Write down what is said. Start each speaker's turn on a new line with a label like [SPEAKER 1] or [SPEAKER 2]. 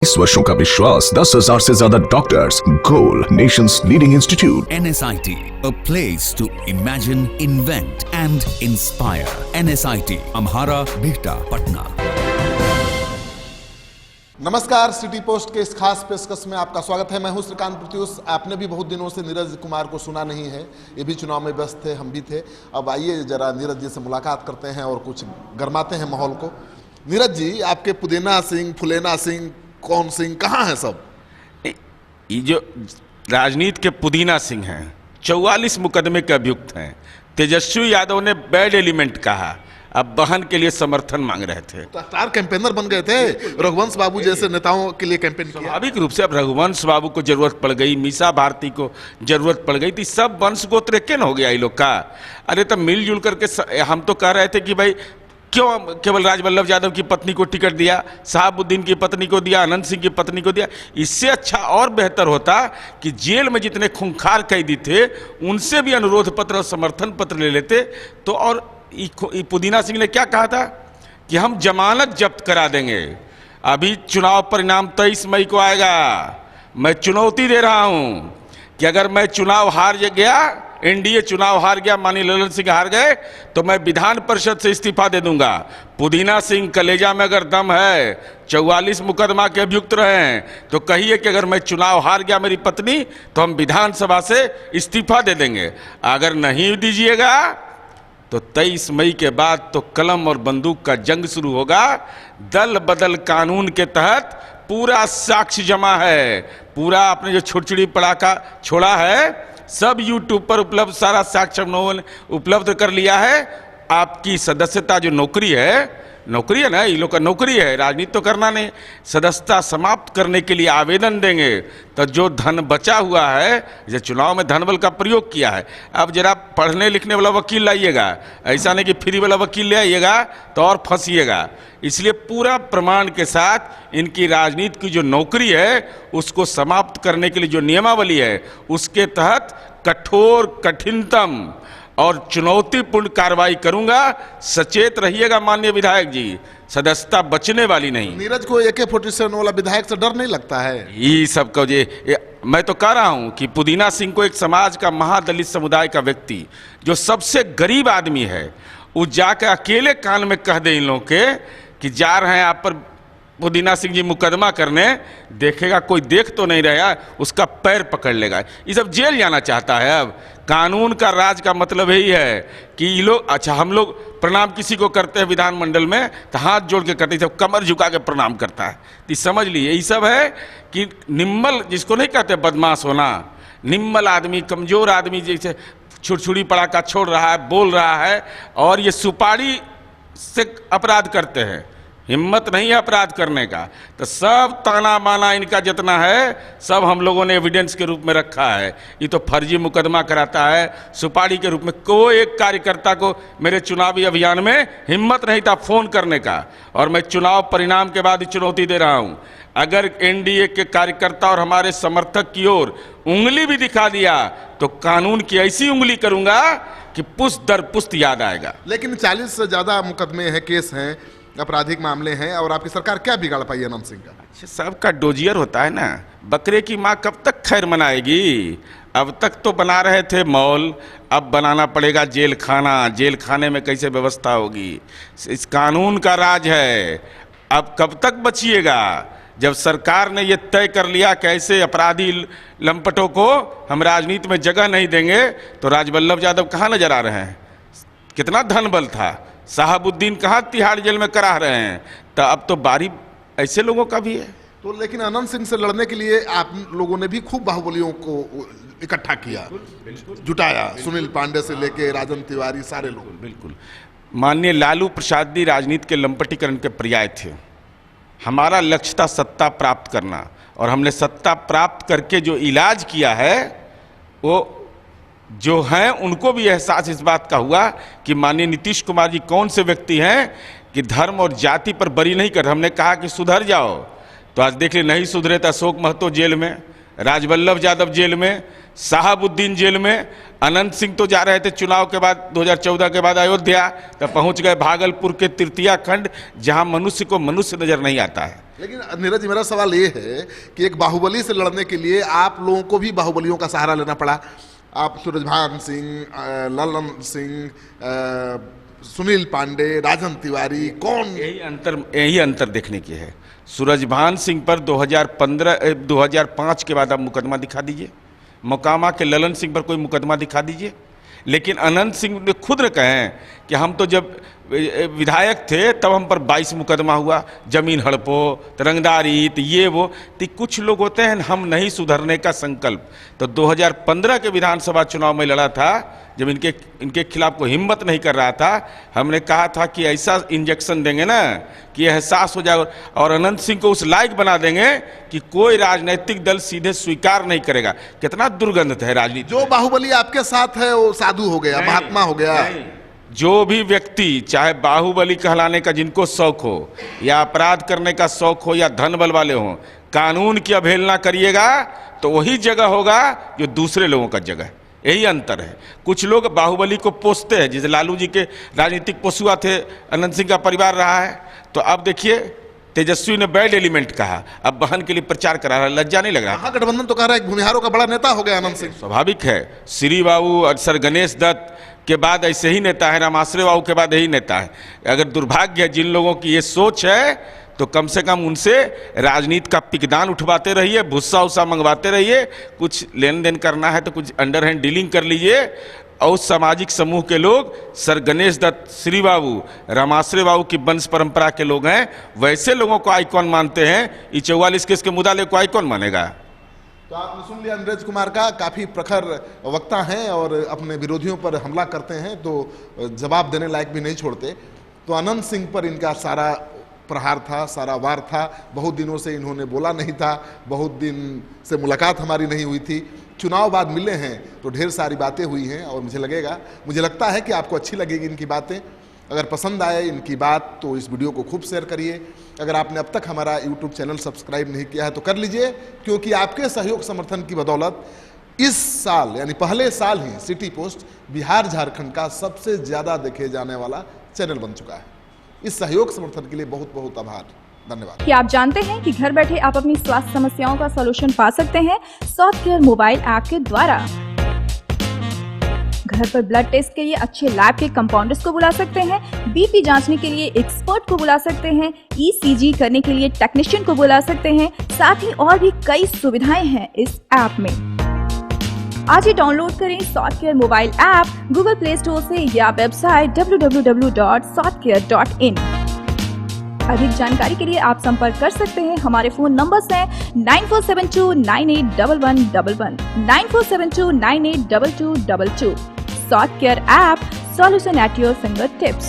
[SPEAKER 1] 20 वर्षों का विश्वास, 10,000 से ज्यादा doctors, goal Nations leading institute.
[SPEAKER 2] NSIT, a place to imagine, invent and inspire. NSIT, Amhara, Bihta, Patna.
[SPEAKER 3] नमस्कार, सिटी पोस्ट के इस खास पेशकश में आपका स्वागत है। मैं हूं श्रीकांत प्रत्युष। आपने भी बहुत दिनों से नीरज कुमार को सुना नहीं है, ये भी चुनाव में व्यस्त थे, हम भी थे। अब आइए जरा नीरज जी से मुलाकात करते हैं और कुछ गरमाते हैं माहौल को। नीरज जी, आपके पुदीना सिंह, फुलेना सिंह, कौन सिंह कहाँ हैं सब?
[SPEAKER 4] ये जो राजनीति के पुदीना सिंह हैं, 44 मुकदमे के अभियुक्त हैं। तेजस्वी यादव ने बैड एलिमेंट कहा, अब बहन के लिए समर्थन मांग रहे थे।
[SPEAKER 3] तो स्टार कैंपेनर बन गए थे, रघुवंश बाबू जैसे नेताओं के लिए कैंपेन किया।
[SPEAKER 4] स्वाभाविक रूप से अब रघुवंश बाबू को जरूरत पड़ गई, मीसा भारती को जरूरत पड़ गई थी, सब वंश गोत्र केन हो गया ये लोग का। अरे तब मिलजुल करके हम तो कह रहे थे कि भाई क्यों केवल राजवल्लभ यादव की पत्नी को टिकट दिया, शहाबुद्दीन की पत्नी को दिया, अनंत सिंह की पत्नी को दिया। इससे अच्छा और बेहतर होता कि जेल में जितने खूंखार कैदी थे उनसे भी अनुरोध पत्र और समर्थन पत्र ले लेते तो। और पुदीना सिंह ने क्या कहा था कि हम जमानत जब्त करा देंगे। अभी चुनाव परिणाम 23 मई को आएगा। मैं चुनौती दे रहा हूं कि अगर मैं चुनाव हार गया, एनडीए चुनाव हार गया, माननीय ललन सिंह हार गए, तो मैं विधान परिषद से इस्तीफा दे दूंगा। पुदीना सिंह कलेजा में अगर दम है, 44 मुकदमा के अभियुक्त रहे हैं, तो कहिए कि अगर मैं चुनाव हार गया मेरी पत्नी, तो हम विधानसभा से इस्तीफा दे देंगे। अगर नहीं दीजिएगा तो 23 मई के बाद तो कलम और बंदूक का जंग शुरू होगा। दल बदल कानून के तहत पूरा साक्ष्य जमा है, पूरा आपने जो छुड़छुड़ी पड़ाका छोड़ा है सब यूट्यूब पर उपलब्ध, सारा साक्ष्य ने उपलब्ध कर लिया है। आपकी सदस्यता जो नौकरी है ना, ये लोग का नौकरी है, राजनीति तो करना नहीं, सदस्यता समाप्त करने के लिए आवेदन देंगे। तो जो धन बचा हुआ है, जो चुनाव में धन बल का प्रयोग किया है, अब जरा पढ़ने लिखने वाला वकील लाइएगा, ऐसा नहीं कि फ्री वाला वकील ले आइएगा तो और फंसिएगा। इसलिए पूरा प्रमाण के साथ इनकी राजनीति की जो नौकरी है उसको समाप्त करने के लिए जो नियमावली है उसके तहत कठोर, कठिनतम और चुनौतीपूर्ण कार्रवाई करूंगा। सचेत रहिएगा माननीय विधायक जी, सदस्यता बचने वाली नहीं।
[SPEAKER 3] नीरज को AK-47 वाला विधायक से डर नहीं लगता है?
[SPEAKER 4] ये सब का मैं तो कह रहा हूं कि पुदीना सिंह को एक समाज का, महादलित समुदाय का व्यक्ति, जो सबसे गरीब आदमी है, वो जाकर अकेले कान में कह दे इन लोगों के कि जा रहे हैं आप पर पुदीना सिंह जी मुकदमा करने, देखेगा कोई देख तो नहीं रहा, उसका पैर पकड़ लेगा। ये सब जेल जाना चाहता है। अब कानून का राज का मतलब यही है कि ये लोग, अच्छा हम लोग प्रणाम किसी को करते हैं विधानमंडल में तो हाथ जोड़ के करते हैं, सब कमर झुका के प्रणाम करता है। तो समझ लीजिए यही सब है कि निम्मल, जिसको नहीं कहते बदमाश होना, निम्मल आदमी, कमजोर आदमी जैसे छुड़छुड़ी पड़ाका छोड़ रहा है, बोल रहा है और ये सुपारी से अपराध करते हैं, हिम्मत नहीं है अपराध करने का। तो सब ताना बाना इनका जितना है सब हम लोगों ने एविडेंस के रूप में रखा है। ये तो फर्जी मुकदमा कराता है सुपारी के रूप में। कोई एक कार्यकर्ता को मेरे चुनावी अभियान में हिम्मत नहीं था फोन करने का। और मैं चुनाव परिणाम के बाद चुनौती दे रहा हूं, अगर एनडीए के कार्यकर्ता और हमारे समर्थक की ओर उंगली भी दिखा दिया तो कानून की ऐसी उंगली करूंगा कि पुष्ट दर पुष्ट याद आएगा।
[SPEAKER 3] लेकिन 40 से ज्यादा मुकदमे हैं, केस हैं, आपराधिक मामले हैं, और आपकी सरकार क्या बिगाड़ पाई अनंत सिंह का?
[SPEAKER 4] अच्छा, सबका डोजियर होता है ना। बकरे की माँ कब तक खैर मनाएगी? अब तक तो बना रहे थे मॉल, अब बनाना पड़ेगा जेल खाना। जेल खाने में कैसे व्यवस्था होगी? इस कानून का राज है। अब कब तक बचिएगा? जब सरकार ने ये तय कर लिया कि ऐसे अपराधी लंपटों को हम राजनीति में जगह नहीं देंगे, तो राजवल्लभ यादव कहाँ नजर आ रहे हैं? कितना धन बल था, शहाबुद्दीन कहाँ तिहाड़ जेल में करा रहे हैं। तो अब तो बारी ऐसे लोगों का भी है।
[SPEAKER 3] तो लेकिन अनंत सिंह से लड़ने के लिए आप लोगों ने भी खूब बाहुबलियों को इकट्ठा किया, जुटाया, सुनील पांडे से लेके राजन तिवारी, सारे लोग।
[SPEAKER 4] बिल्कुल, माननीय लालू प्रसाद जी राजनीति के लंपटीकरण के पर्याय थे। हमारा लक्ष्य था सत्ता प्राप्त करना, और हमने सत्ता प्राप्त करके जो इलाज किया है वो जो हैं उनको भी एहसास इस बात का हुआ कि माननीय नीतीश कुमार जी कौन से व्यक्ति हैं कि धर्म और जाति पर बरी नहीं कर। हमने कहा कि सुधर जाओ, तो आज देख ले नहीं सुधरे तो अशोक महतो जेल में, राजवल्लभ यादव जेल में, साहबुद्दीन जेल में, अनंत सिंह तो जा रहे थे चुनाव के बाद 2014 के बाद अयोध्या, तो पहुंच गए भागलपुर के तृतीया खंड, जहां मनुष्य को मनुष्य नजर नहीं आता है।
[SPEAKER 3] लेकिन नीरज जी, मेरा सवाल ये है कि एक बाहुबली से लड़ने के लिए आप लोगों को भी बाहुबलियों का सहारा लेना पड़ा। आप सूरजभान सिंह, ललन सिंह, सुनील पांडे, राजन तिवारी, कौन?
[SPEAKER 4] यही अंतर देखने की है। सूरजभान सिंह पर 2005 के बाद आप मुकदमा दिखा दीजिए, मोकामा के ललन सिंह पर कोई मुकदमा दिखा दीजिए। लेकिन अनंत सिंह ने खुद कहें कि हम तो जब विधायक थे तब हम पर 22 मुकदमा हुआ, जमीन हड़पो, रंगदारी, तो ये वो। तो कुछ लोग होते हैं हम नहीं सुधरने का संकल्प। तो 2015 के विधानसभा चुनाव में लड़ा था, जब इनके खिलाफ कोई हिम्मत नहीं कर रहा था, हमने कहा था कि ऐसा इंजेक्शन देंगे ना कि एहसास हो जाए और अनंत सिंह को उस लायक बना देंगे कि कोई राजनीतिक दल सीधे स्वीकार नहीं करेगा। कितना दुर्गंध है राजनीति।
[SPEAKER 3] जो बाहुबली आपके साथ है वो साधु हो गया, महात्मा हो गया।
[SPEAKER 4] जो भी व्यक्ति चाहे बाहुबली कहलाने का जिनको शौक हो, या अपराध करने का शौक हो, या धन बल वाले हों, कानून की अवहेलना करिएगा तो वही जगह होगा जो दूसरे लोगों का जगह है। यही अंतर है। कुछ लोग बाहुबली को पोसते हैं, जैसे लालू जी के राजनीतिक पोसुआ थे, अनंत सिंह का परिवार रहा है। तो अब देखिए तेजस्वी ने बैड एलिमेंट कहा, अब बहन के लिए प्रचार करा रहा है, लज्जा नहीं लग रहा?
[SPEAKER 3] महागठबंधन तो कह रहा है भूमिहारों का बड़ा नेता हो गया अनंत सिंह।
[SPEAKER 4] स्वाभाविक है, श्री बाबू और सर गणेश दत्त के बाद ऐसे ही नेता है, रामाश्रय बाबू के बाद यही नेता है। अगर दुर्भाग्य है जिन लोगों की ये सोच है तो कम से कम उनसे राजनीति का पिकदान उठवाते रहिए, भुस्सा उस्सा मंगवाते रहिए। कुछ लेन देन करना है तो कुछ अंडर हैंड डीलिंग कर लीजिए। और सामाजिक समूह के लोग, सर गणेश दत्त, श्री बाबू, रामाश्रय बाबू की वंश परंपरा के लोग हैं, वैसे लोगों को आइकॉन मानते हैं। ये 44 केस के मुद्दा को आइकॉन मानेगा?
[SPEAKER 3] तो आपने सुन लिया नीरज कुमार का, काफी प्रखर वक्ता हैं और अपने विरोधियों पर हमला करते हैं तो जवाब देने लायक भी नहीं छोड़ते। तो अनंत सिंह पर इनका सारा प्रहार था, सारा वार था। बहुत दिनों से इन्होंने बोला नहीं था, बहुत दिन से मुलाकात हमारी नहीं हुई थी। चुनाव बाद मिले हैं तो ढेर सारी बातें हुई हैं और मुझे लगता है कि आपको अच्छी लगेगी इनकी बातें। अगर पसंद आए इनकी बात तो इस वीडियो को खूब शेयर करिए। अगर आपने अब तक हमारा YouTube चैनल सब्सक्राइब नहीं किया है तो कर लीजिए, क्योंकि आपके सहयोग समर्थन की बदौलत इस साल यानी पहले साल ही सिटी पोस्ट बिहार झारखंड का सबसे ज़्यादा देखे जाने वाला चैनल बन चुका है। इस सहयोग समर्थन के लिए बहुत बहुत आभार, धन्यवाद।
[SPEAKER 5] क्या आप जानते हैं कि घर बैठे आप अपनी स्वास्थ्य समस्याओं का सलूशन पा सकते हैं सॉफ्ट केयर मोबाइल ऐप के द्वारा। घर पर ब्लड टेस्ट के लिए अच्छे लैब के कंपाउंडर्स को बुला सकते हैं, बीपी जांचने के लिए एक्सपर्ट को बुला सकते हैं, ईसीजी करने के लिए टेक्नीशियन को बुला सकते हैं। साथ ही और भी कई सुविधाएं हैं इस ऐप में। आज ही डाउनलोड करें soft care mobile app Google play store से या वेबसाइट www.softcare.in। अधिक जानकारी के लिए आप संपर्क कर सकते हैं। हमारे फोन नंबर्स हैं 9472981111, 9472982222। Soft care app, solution at your finger tips.